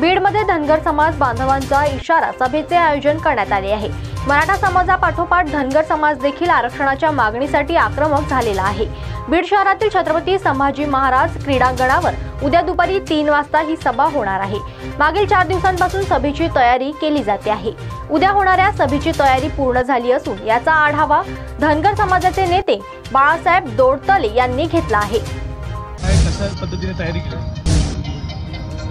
बीडमध्ये धनगर समाज बांधवांचा इशारा सभेचे आयोजन करण्यात आले आहे। मराठा समाजापाठोपाठ धनगर समाज देखील आरक्षणाच्या मागणीसाठी आक्रमक झालेला आहे। बीड शहरातील छत्रपती संभाजी महाराज क्रीडांगणावर उद्या दुपारी 3 वाजता ही सभा होणार आहे। मागील 4 दिवसांपासून सभेची तयारी केली जाते आहे। उद्या होणाऱ्या सभेची तयारी पूर्ण झाली असून याचा आढावा धनगर समाजाचे नेते बाळासाहेब दोडतले यांनी घेतला आहे। कशा पद्धतीने तयारी केली?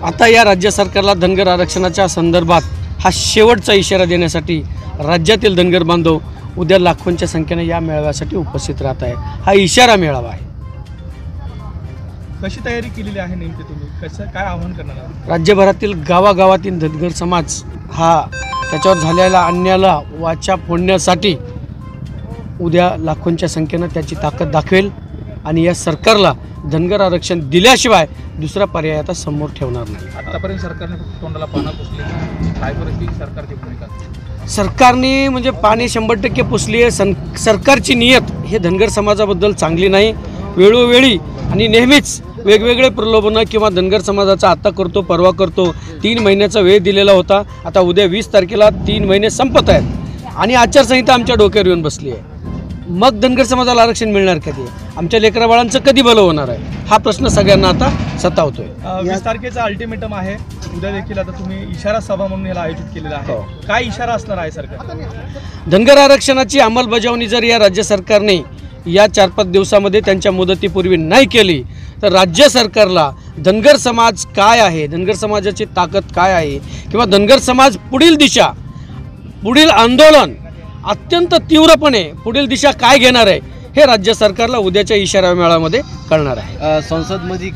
आता या राज्य सरकारला धनगर आरक्षणाच्या संदर्भात हा शेवटचा इशारा देण्यासाठी राज्यातील धनगर बांधव उद्या लाखोंच्या संख्येने या मेळाव्यासाठी उपस्थित राहत आहे। हा इशारा मेळावा आहे। कशी तयारी केलेली आहे नेमकी तुम्ही? कसं काय आव्हान करणार आहात? राज्यभरातील गावागावातील धनगर समाज हा त्याच्यावर झालेल्या अन्यायाला वाचा फोडण्यासाठी उद्या लाखोंच्या संख्येने त्याची ताकद दाखवेल आणि या सरकारला धनगर आरक्षण दिल्याशिवाय दुसरा पर्याय आता समोर ठेवणार नाही। आतापर्यंत सरकारने फक्त तोंडाला पानं पुसली, काय परिस्थिती सरकारची भूमिका? सरकारने म्हणजे पाणी 100% पुसली आहे। सरकारची नियत हे धनगर समाजाबद्दल चांगली नाही। वेळोवेळी आणि नेहमीच वेगवेगळे प्रलोभनं किंवा धनगर समाजाचा आता करतो परवा करतो 3 महिन्याचा वेळ दिलेला होता। आता उद्या 20 तारखेला 3 महिने संपत आहेत आणि आचारसंहिता आमच्या डोक्यावर येऊन बसली आहे। मग धनगर समाजाला आरक्षण मिळणार कधी? आमच्या लेकरा बाळांचं कधी भलं होणार आहे? हा प्रश्न सगळ्यांना आता सतावतोय। 20 तारखेचा अल्टिमेटम आहे। उद्या देखील आता तुम्ही इशारा सभा म्हणून याला आयोजित केलेला आहे। काय इशारा असणार आहे सरकार? धनगर आरक्षणाची अंमलबजावणी जर या राज्य सरकारने या 4-5 दिवसामध्ये त्यांच्या मुदतीपूर्वी नाही केली तर राज्य सरकारला धनगर समाज काय आहे, धनगर समाजाची ताकद काय आहे किंवा धनगर समाज पुढील दिशा, पुढील आंदोलन अत्यंत तीव्रपणे पुढील दिशा काय घेणार आहे हे राज्य सरकारला उद्याच्या इशारा मेळाव्यामध्ये कळणार आहे। संसदमध्ये